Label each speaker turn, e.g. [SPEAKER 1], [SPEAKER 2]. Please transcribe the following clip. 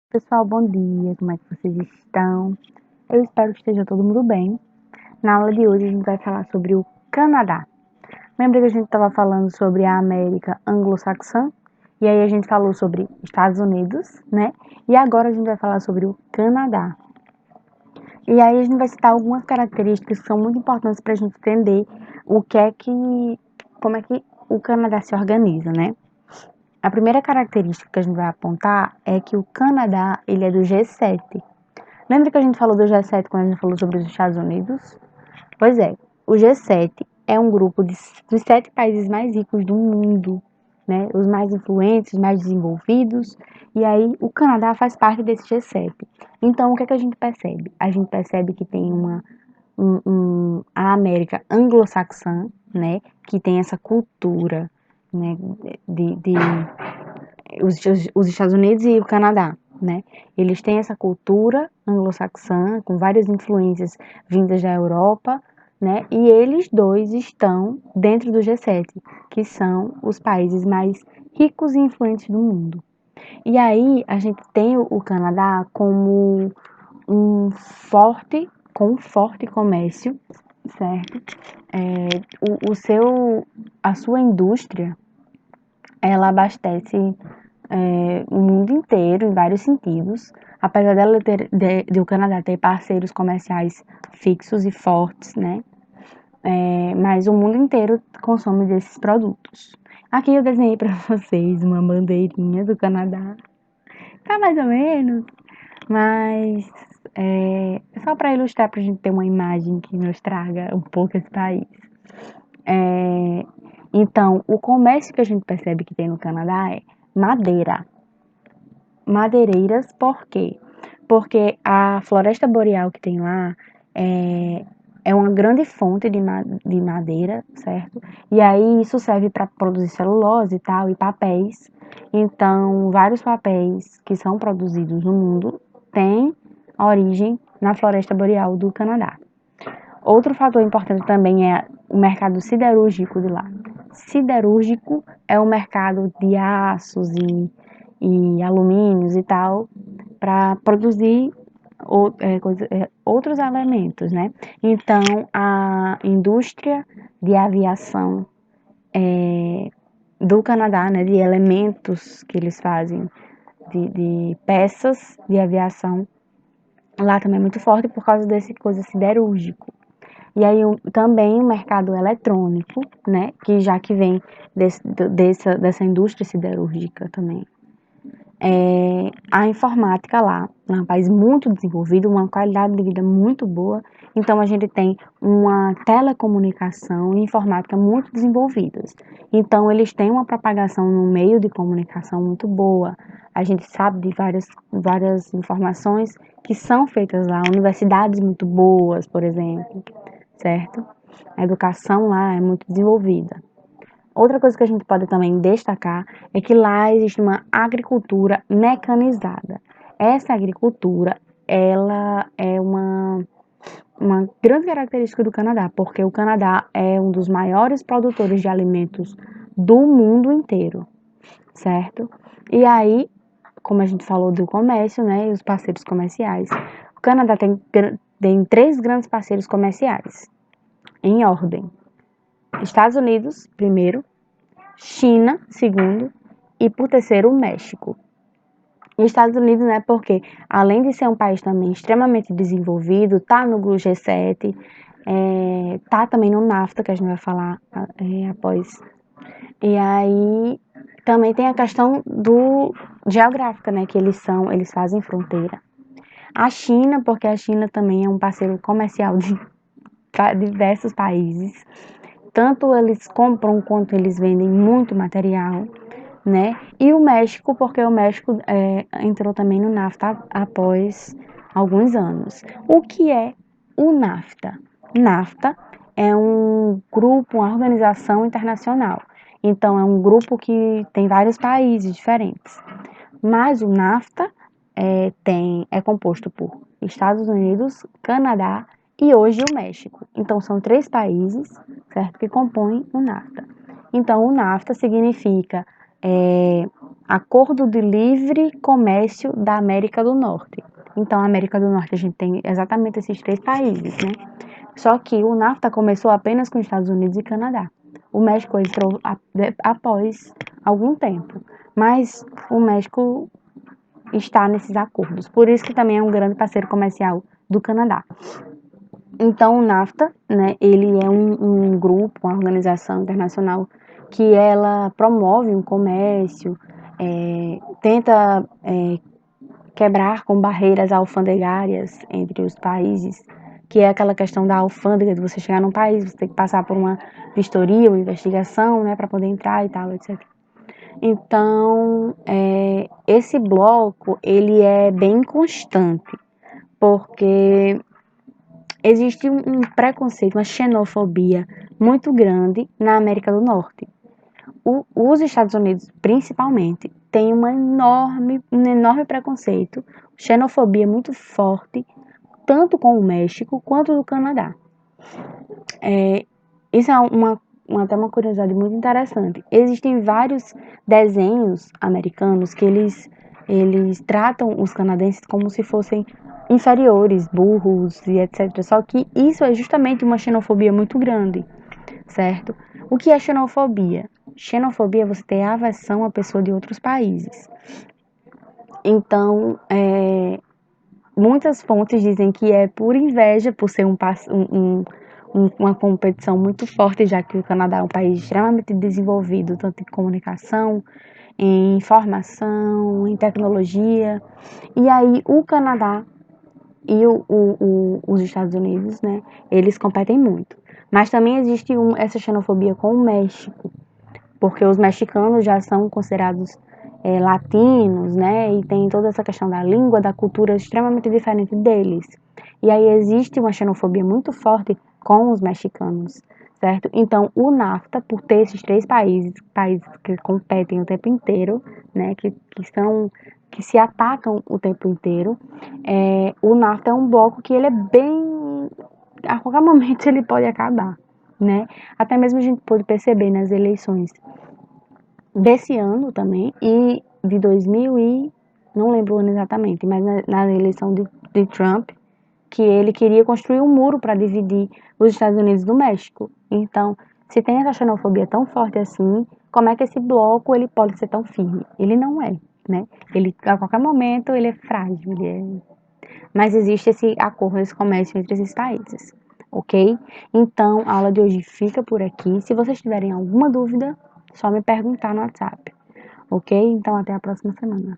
[SPEAKER 1] Pessoal, bom dia, como é que vocês estão? Eu espero que esteja todo mundo bem. Na aula de hoje a gente vai falar sobre o Canadá. Lembra que a gente estava falando sobre a América anglo-saxã? E aí a gente falou sobre Estados Unidos, né? E agora a gente vai falar sobre o Canadá. E aí a gente vai citar algumas características que são muito importantes para a gente entender como é que o Canadá se organiza, né? A primeira característica que a gente vai apontar é que o Canadá, ele é do G7. Lembra que a gente falou do G7 quando a gente falou sobre os Estados Unidos? Pois é, o G7 é um grupo dos 7 países mais ricos do mundo, né? Os mais influentes, os mais desenvolvidos. E aí o Canadá faz parte desse G7. Então o que é que a gente percebe? A gente percebe que tem a América anglo-saxã, né? Que tem essa cultura, né? De os Estados Unidos e o Canadá, né? Eles têm essa cultura anglo-saxã com várias influências vindas da Europa, né? E eles dois estão dentro do G7, que são os países mais ricos e influentes do mundo. E aí a gente tem o Canadá como com um forte comércio, certo? A sua indústria, ela abastece o mundo inteiro, em vários sentidos. Apesar de o Canadá ter parceiros comerciais fixos e fortes, né? Mas o mundo inteiro consome desses produtos. Aqui eu desenhei para vocês uma bandeirinha do Canadá. Tá mais ou menos, mas só para ilustrar, para a gente ter uma imagem que nos traga um pouco esse país. Então, o comércio que a gente percebe que tem no Canadá é madeira. Madeireiras, por quê? Porque a floresta boreal que tem lá é uma grande fonte de madeira, certo? E aí isso serve para produzir celulose e tal, e papéis. Então, vários papéis que são produzidos no mundo têm origem na floresta boreal do Canadá. Outro fator importante também é o mercado siderúrgico de lá. Siderúrgico é o mercado de aços e alumínios e tal, para produzir outros elementos, né? Então, a indústria de aviação do Canadá, né, de elementos que eles fazem, de peças de aviação, lá também é muito forte por causa desse coisa siderúrgico. E aí também o mercado eletrônico, né, que já que vem dessa indústria siderúrgica também. A informática lá é um país muito desenvolvido, uma qualidade de vida muito boa, então a gente tem uma telecomunicação e informática muito desenvolvidas. Então eles têm uma propagação no meio de comunicação muito boa. A gente sabe de várias informações que são feitas lá, universidades muito boas, por exemplo, certo? A educação lá é muito desenvolvida. Outra coisa que a gente pode também destacar é que lá existe uma agricultura mecanizada. Essa agricultura, ela é uma grande característica do Canadá, porque o Canadá é um dos maiores produtores de alimentos do mundo inteiro, certo? E aí, como a gente falou do comércio, né, e os parceiros comerciais, o Canadá tem 3 grandes parceiros comerciais, em ordem. Estados Unidos, primeiro, China, segundo, e por terceiro, o México. E os Estados Unidos, né, porque além de ser um país também extremamente desenvolvido, tá no G7, tá também no NAFTA, que a gente vai falar após. E aí também tem a questão do geográfica, né, que eles fazem fronteira. A China, porque a China também é um parceiro comercial de diversos países. Tanto eles compram quanto eles vendem muito material, né? E o México, porque o México entrou também no NAFTA após alguns anos. O que é o NAFTA? NAFTA é um grupo, uma organização internacional. Então, é um grupo que tem vários países diferentes. Mas o NAFTA é composto por Estados Unidos, Canadá e hoje o México. Então, são 3 países, certo, que compõem o NAFTA. Então, o NAFTA significa Acordo de Livre Comércio da América do Norte. Então, a América do Norte a gente tem exatamente esses 3 países, né? Só que o NAFTA começou apenas com os Estados Unidos e Canadá. O México entrou após algum tempo, mas o México está nesses acordos. Por isso que também é um grande parceiro comercial do Canadá. Então, o NAFTA, né, ele é um grupo, uma organização internacional que ela promove um comércio, tenta quebrar com barreiras alfandegárias entre os países, que é aquela questão da alfândega, de você chegar num país, você tem que passar por uma vistoria, uma investigação, né, para poder entrar e tal, etc. Então, esse bloco, ele é bem constante, porque existe um preconceito, uma xenofobia muito grande na América do Norte. Os Estados Unidos, principalmente, têm um enorme preconceito, xenofobia muito forte, tanto com o México quanto do Canadá. Isso é até uma curiosidade muito interessante. Existem vários desenhos americanos que eles tratam os canadenses como se fossem inferiores, burros e etc. Só que isso é justamente uma xenofobia muito grande, certo? O que é xenofobia? Xenofobia é você ter aversão à pessoa de outros países. Então, muitas fontes dizem que é por inveja, por ser uma competição muito forte, já que o Canadá é um país extremamente desenvolvido, tanto em comunicação, em informação, em tecnologia. E aí o Canadá e os Estados Unidos, né, eles competem muito. Mas também existe essa xenofobia com o México, porque os mexicanos já são considerados latinos, né, e tem toda essa questão da língua, da cultura extremamente diferente deles. E aí existe uma xenofobia muito forte com os mexicanos, certo? Então, o NAFTA, por ter esses 3 países que competem o tempo inteiro, né, que se atacam o tempo inteiro, o NAFTA é um bloco que ele é bem... A qualquer momento ele pode acabar, né? Até mesmo a gente pôde perceber nas eleições desse ano também e de 2000 e... não lembro o ano exatamente, mas na eleição de Trump, que ele queria construir um muro para dividir os Estados Unidos do México. Então, se tem essa xenofobia tão forte assim, como é que esse bloco ele pode ser tão firme? Ele não é, né? Ele, a qualquer momento ele é frágil, mas existe esse acordo, esse comércio entre esses países, ok? Então, a aula de hoje fica por aqui. Se vocês tiverem alguma dúvida, só me perguntar no WhatsApp, ok? Então, até a próxima semana.